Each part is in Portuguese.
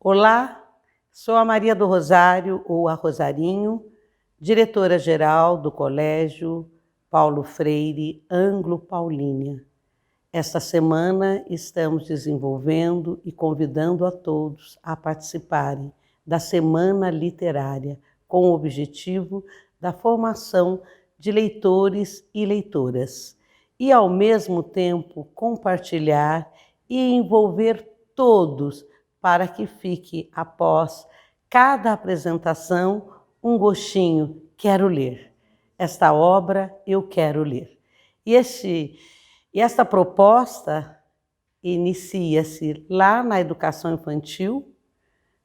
Olá, sou a Maria do Rosário, ou a Rosarinho, diretora-geral do Colégio Paulo Freire Anglo Paulínia. Esta semana estamos desenvolvendo e convidando a todos a participarem da Semana Literária, com o objetivo da formação de leitores e leitoras, e ao mesmo tempo compartilhar e envolver todos para que fique, após cada apresentação, um gostinho, quero ler. Esta obra eu quero ler. E esta proposta inicia-se lá na educação infantil,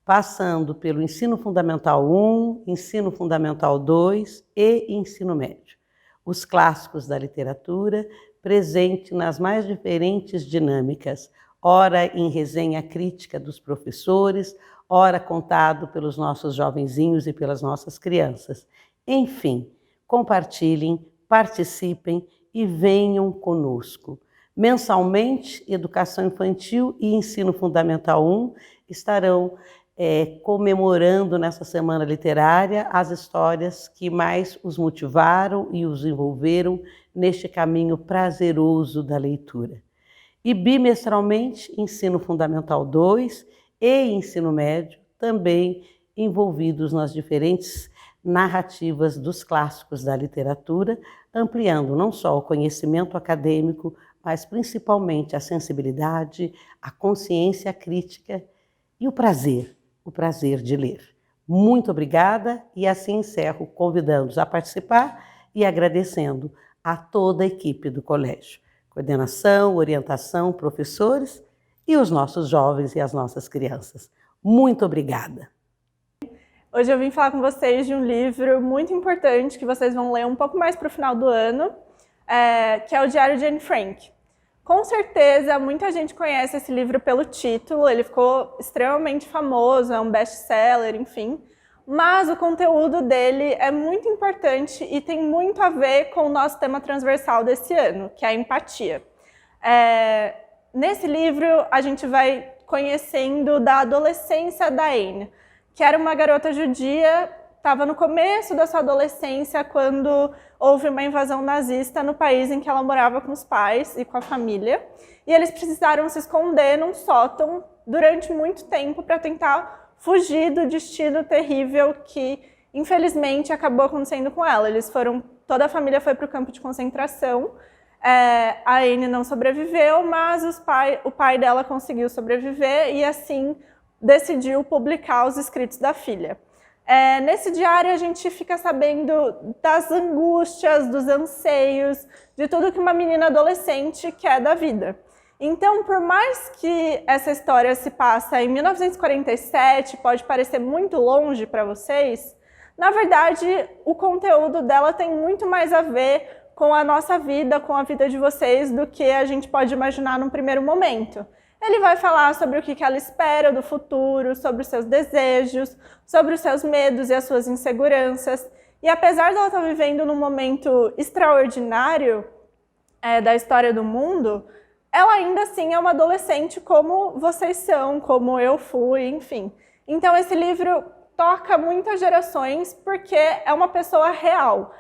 passando pelo ensino fundamental 1, ensino fundamental 2 e ensino médio. Os clássicos da literatura, presente nas mais diferentes dinâmicas, ora em resenha crítica dos professores, ora contado pelos nossos jovenzinhos e pelas nossas crianças. Enfim, compartilhem, participem e venham conosco. Mensalmente, Educação Infantil e Ensino Fundamental 1 estarão comemorando nessa Semana Literária as histórias que mais os motivaram e os envolveram neste caminho prazeroso da leitura. E bimestralmente, Ensino Fundamental 2 e Ensino Médio, também envolvidos nas diferentes narrativas dos clássicos da literatura, ampliando não só o conhecimento acadêmico, mas principalmente a sensibilidade, a consciência crítica e o prazer de ler. Muito obrigada e assim encerro convidando-os a participar e agradecendo a toda a equipe do colégio. Coordenação, orientação, professores e os nossos jovens e as nossas crianças. Muito obrigada! Hoje eu vim falar com vocês de um livro muito importante que vocês vão ler um pouco mais para o final do ano, que é o Diário de Anne Frank. Com certeza, muita gente conhece esse livro pelo título, ele ficou extremamente famoso, é um best-seller, enfim. Mas o conteúdo dele é muito importante e tem muito a ver com o nosso tema transversal desse ano, que é a empatia. Nesse livro, a gente vai conhecendo da adolescência da Anne, que era uma garota judia, estava no começo da sua adolescência quando houve uma invasão nazista no país em que ela morava com os pais e com a família. E eles precisaram se esconder num sótão durante muito tempo para tentar fugir do destino terrível que, infelizmente, acabou acontecendo com ela. Toda a família foi para o campo de concentração. A Anne não sobreviveu, mas o pai dela conseguiu sobreviver e, assim, decidiu publicar os escritos da filha. Nesse diário, a gente fica sabendo das angústias, dos anseios, de tudo que uma menina adolescente quer da vida. Então, por mais que essa história se passa em 1947, pode parecer muito longe para vocês, na verdade, o conteúdo dela tem muito mais a ver com a nossa vida, com a vida de vocês, do que a gente pode imaginar num primeiro momento. Ele vai falar sobre o que ela espera do futuro, sobre os seus desejos, sobre os seus medos e as suas inseguranças. E apesar dela estar vivendo num momento extraordinário da história do mundo, ela ainda assim é uma adolescente como vocês são, como eu fui, enfim. Então esse livro toca muitas gerações porque é uma pessoa real.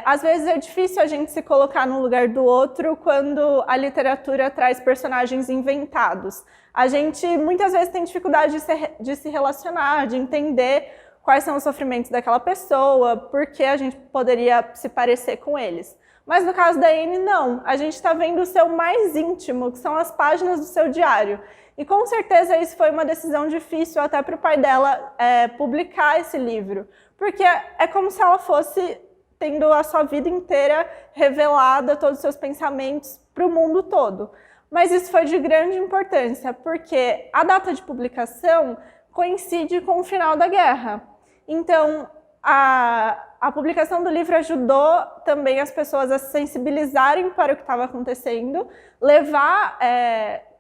Às vezes é difícil a gente se colocar no lugar do outro quando a literatura traz personagens inventados. A gente muitas vezes tem dificuldade de se relacionar, de entender quais são os sofrimentos daquela pessoa, por que a gente poderia se parecer com eles. Mas no caso da Anne, não. A gente está vendo o seu mais íntimo, que são as páginas do seu diário. E com certeza isso foi uma decisão difícil até para o pai dela publicar esse livro. Porque é como se ela fosse tendo a sua vida inteira revelada, todos os seus pensamentos para o mundo todo. Mas isso foi de grande importância, porque a data de publicação coincide com o final da guerra. Então, a publicação do livro ajudou também as pessoas a se sensibilizarem para o que estava acontecendo,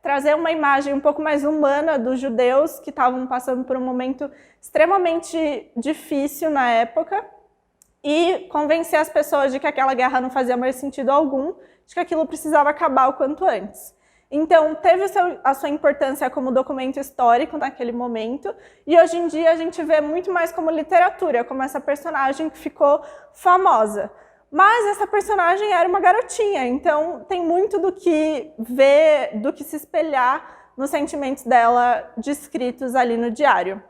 trazer uma imagem um pouco mais humana dos judeus que estavam passando por um momento extremamente difícil na época e convencer as pessoas de que aquela guerra não fazia mais sentido algum, de que aquilo precisava acabar o quanto antes. Então, teve a sua importância como documento histórico naquele momento, e hoje em dia a gente vê muito mais como literatura, como essa personagem que ficou famosa. Mas essa personagem era uma garotinha, então tem muito do que ver, do que se espelhar nos sentimentos dela descritos ali no diário.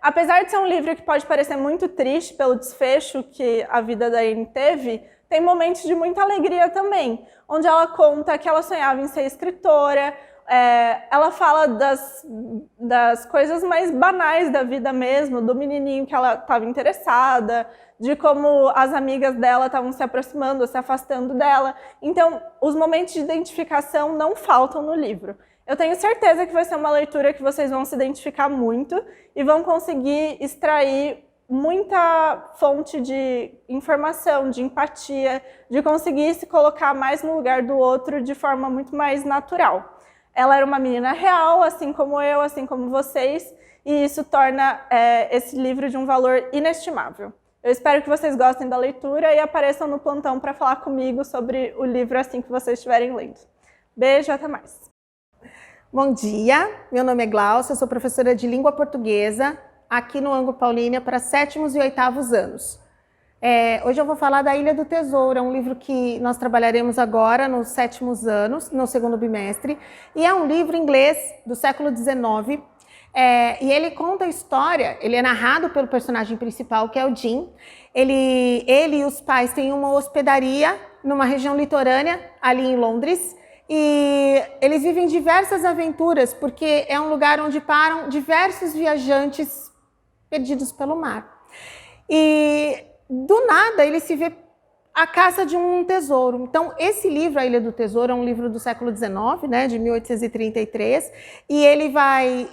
Apesar de ser um livro que pode parecer muito triste pelo desfecho que a vida da Anne teve, tem momentos de muita alegria também, onde ela conta que ela sonhava em ser escritora, ela fala das coisas mais banais da vida mesmo, do menininho que ela estava interessada, de como as amigas dela estavam se aproximando, se afastando dela. Então, os momentos de identificação não faltam no livro. Eu tenho certeza que vai ser uma leitura que vocês vão se identificar muito e vão conseguir extrair muita fonte de informação, de empatia, de conseguir se colocar mais no lugar do outro de forma muito mais natural. Ela era uma menina real, assim como eu, assim como vocês, e isso torna esse livro de um valor inestimável. Eu espero que vocês gostem da leitura e apareçam no plantão para falar comigo sobre o livro assim que vocês estiverem lendo. Beijo, até mais! Bom dia, meu nome é Glaucia, sou professora de língua portuguesa aqui no Ângulo Paulínia para 7º e 8º anos. Hoje eu vou falar da Ilha do Tesouro, é um livro que nós trabalharemos agora nos 7º anos, no 2º bimestre, e é um livro inglês do século XIX, e ele conta a história, ele é narrado pelo personagem principal, que é o Jim. Ele e os pais têm uma hospedaria numa região litorânea, ali em Londres, e eles vivem diversas aventuras, porque é um lugar onde param diversos viajantes perdidos pelo mar. E do nada ele se vê à caça de um tesouro. Então esse livro, A Ilha do Tesouro, é um livro do século XIX, né, de 1833, e ele vai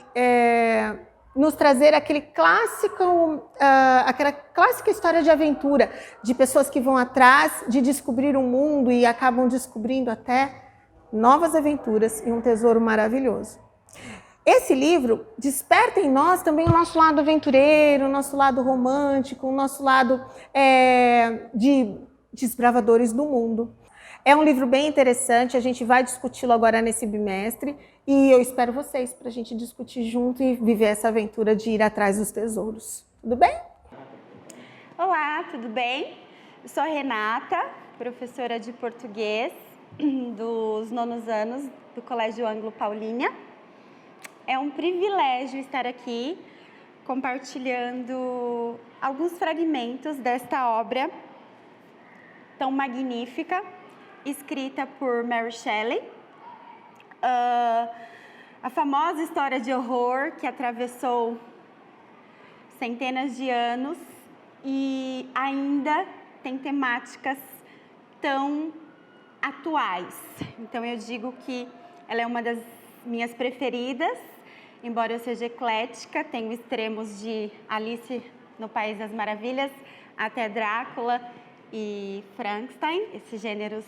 nos trazer aquela clássica história de aventura, de pessoas que vão atrás de descobrir um mundo e acabam descobrindo até novas aventuras e um tesouro maravilhoso. Esse livro desperta em nós também o nosso lado aventureiro, o nosso lado romântico, o nosso lado de desbravadores do mundo. É um livro bem interessante, a gente vai discuti-lo agora nesse bimestre e eu espero vocês para a gente discutir junto e viver essa aventura de ir atrás dos tesouros. Tudo bem? Olá, tudo bem? Eu sou a Renata, professora de português dos 9º anos do Colégio Ângulo Paulínia. É um privilégio estar aqui compartilhando alguns fragmentos desta obra tão magnífica, escrita por Mary Shelley. A famosa história de horror que atravessou centenas de anos e ainda tem temáticas tão atuais. Então eu digo que ela é uma das minhas preferidas, embora eu seja eclética, tenho extremos de Alice no País das Maravilhas até Drácula e Frankenstein, esses gêneros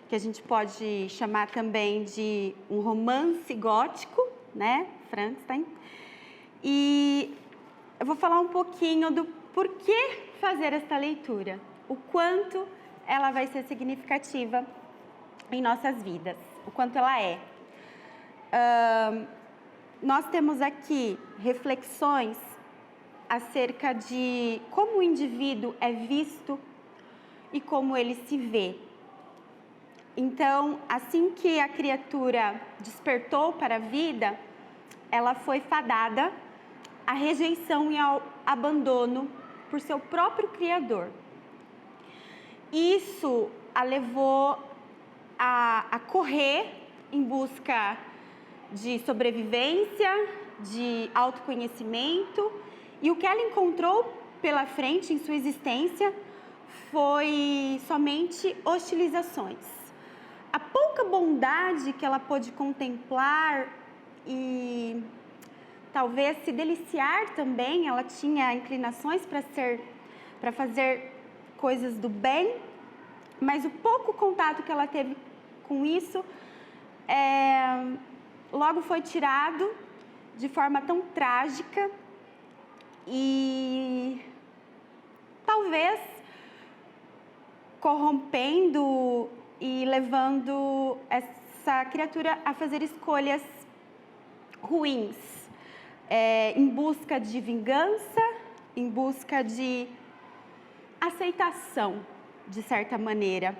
que a gente pode chamar também de um romance gótico, né, Frankenstein. E eu vou falar um pouquinho do porquê fazer esta leitura, o quanto ela vai ser significativa em nossas vidas, o quanto ela é. Nós temos aqui reflexões acerca de como o indivíduo é visto e como ele se vê. Então, assim que a criatura despertou para a vida, ela foi fadada à rejeição e ao abandono por seu próprio Criador. Isso a levou a correr em busca de sobrevivência, de autoconhecimento, e o que ela encontrou pela frente em sua existência foi somente hostilizações. A pouca bondade que ela pôde contemplar e talvez se deliciar também, ela tinha inclinações para fazer coisas do bem, mas o pouco contato que ela teve com isso logo foi tirado de forma tão trágica e talvez corrompendo e levando essa criatura a fazer escolhas ruins, em busca de vingança, em busca de aceitação, de certa maneira.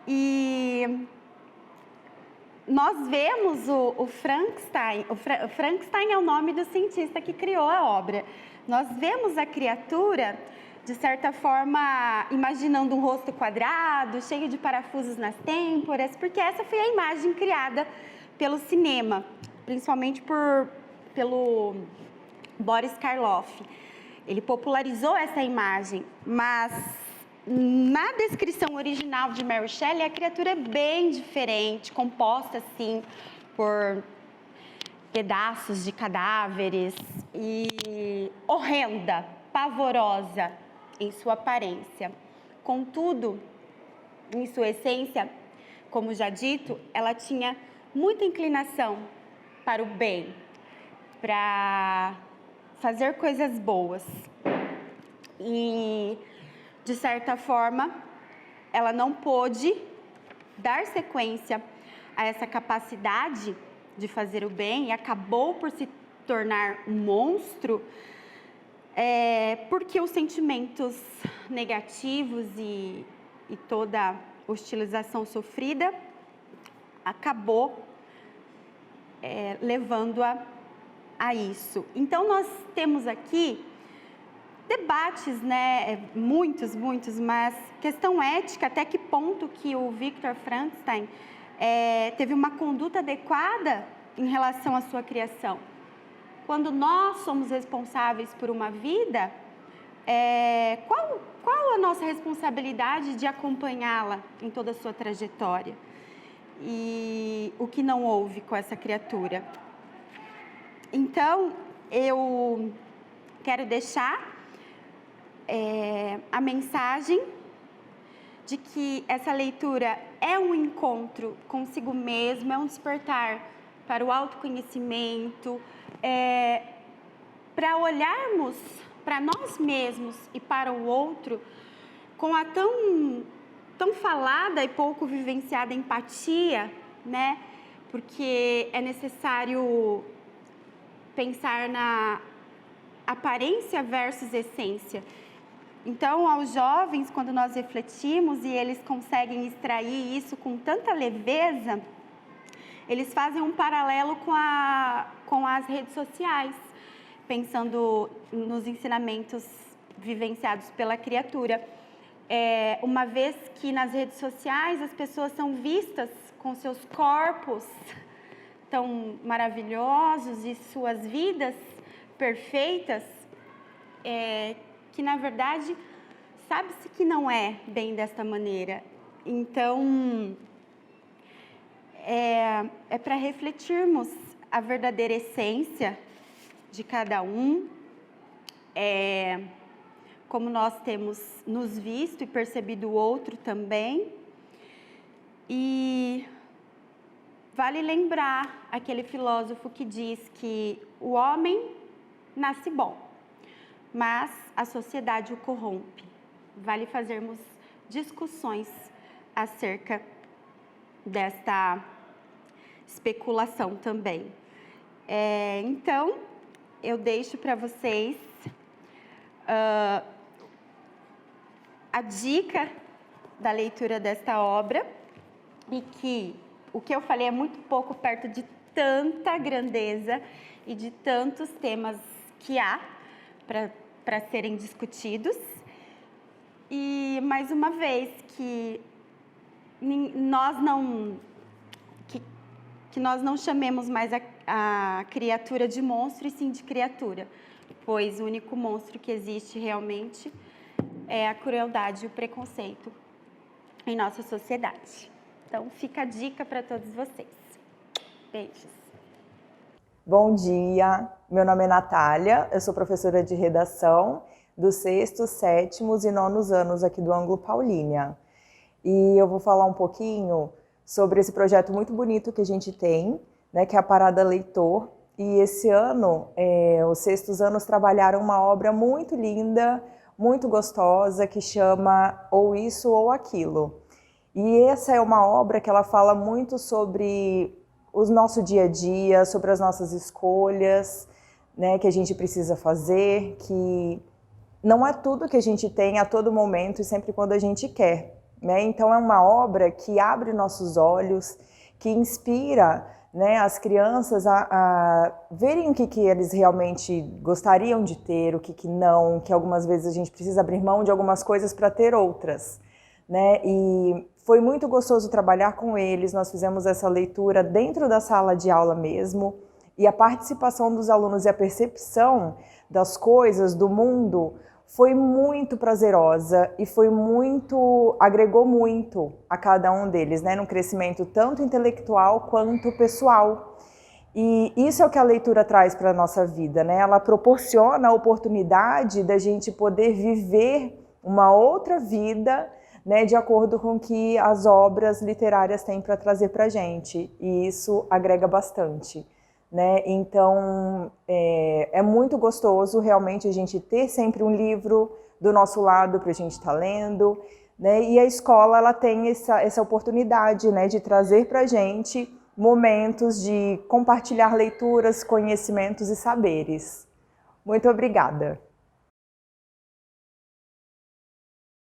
E nós vemos o Frankenstein, Frankenstein é o nome do cientista que criou a obra. Nós vemos a criatura, de certa forma, imaginando um rosto quadrado, cheio de parafusos nas têmporas, porque essa foi a imagem criada pelo cinema, principalmente pelo Boris Karloff. Ele popularizou essa imagem, mas na descrição original de Mary Shelley, a criatura é bem diferente, composta assim por pedaços de cadáveres e horrenda, pavorosa em sua aparência. Contudo, em sua essência, como já dito, ela tinha muita inclinação para o bem, para fazer coisas boas. E, de certa forma, ela não pôde dar sequência a essa capacidade de fazer o bem e acabou por se tornar um monstro, porque os sentimentos negativos e toda hostilização sofrida acabou levando-a a isso. Então, nós temos aqui debates, né, muitos, mas questão ética, até que ponto que o Victor Frankenstein teve uma conduta adequada em relação à sua criação. Quando nós somos responsáveis por uma vida, qual a nossa responsabilidade de acompanhá-la em toda a sua trajetória? E o que não houve com essa criatura? Então, eu quero deixar a mensagem de que essa leitura é um encontro consigo mesmo, é um despertar para o autoconhecimento, para olharmos para nós mesmos e para o outro com a tão falada e pouco vivenciada empatia, né? Porque é necessário pensar na aparência versus essência. Então, aos jovens, quando nós refletimos e eles conseguem extrair isso com tanta leveza, eles fazem um paralelo com as redes sociais, pensando nos ensinamentos vivenciados pela criatura. Uma vez que nas redes sociais as pessoas são vistas com seus corpos tão maravilhosos e suas vidas perfeitas, que na verdade sabe-se que não é bem desta maneira. Então, é para refletirmos a verdadeira essência de cada um, como nós temos nos visto e percebido o outro também. E vale lembrar aquele filósofo que diz que o homem nasce bom, mas a sociedade o corrompe. Vale fazermos discussões acerca desta especulação também. Então, eu deixo para vocês a dica da leitura desta obra, e que o que eu falei é muito pouco perto de tanta grandeza e de tantos temas que há para serem discutidos. E, mais uma vez, que nós não chamemos mais a criatura de monstro, e sim de criatura, pois o único monstro que existe realmente é a crueldade e o preconceito em nossa sociedade. Então, fica a dica para todos vocês. Beijos. Bom dia, meu nome é Natália, eu sou professora de redação dos 6º, 7º e 9º anos aqui do Ângulo Paulínia. E eu vou falar um pouquinho sobre esse projeto muito bonito que a gente tem, né, que é a Parada Leitor. E esse ano, os 6º anos trabalharam uma obra muito linda, muito gostosa, que chama Ou Isso ou Aquilo. E essa é uma obra que ela fala muito sobre o nosso dia a dia, sobre as nossas escolhas, né, que a gente precisa fazer, que não é tudo que a gente tem a todo momento e sempre quando a gente quer, né? Então é uma obra que abre nossos olhos, que inspira, né, as crianças a verem o que eles realmente gostariam de ter, o que não, que algumas vezes a gente precisa abrir mão de algumas coisas para ter outras, né? E foi muito gostoso trabalhar com eles, nós fizemos essa leitura dentro da sala de aula mesmo, e a participação dos alunos e a percepção das coisas, do mundo, foi muito prazerosa e agregou muito a cada um deles, né, no crescimento tanto intelectual quanto pessoal. E isso é o que a leitura traz para a nossa vida, né? Ela proporciona a oportunidade da gente poder viver uma outra vida, né, de acordo com o que as obras literárias têm para trazer para a gente. E isso agrega bastante, né? Então, é muito gostoso realmente a gente ter sempre um livro do nosso lado para a gente estar lendo, né? E a escola ela tem essa oportunidade, né, de trazer para a gente momentos de compartilhar leituras, conhecimentos e saberes. Muito obrigada!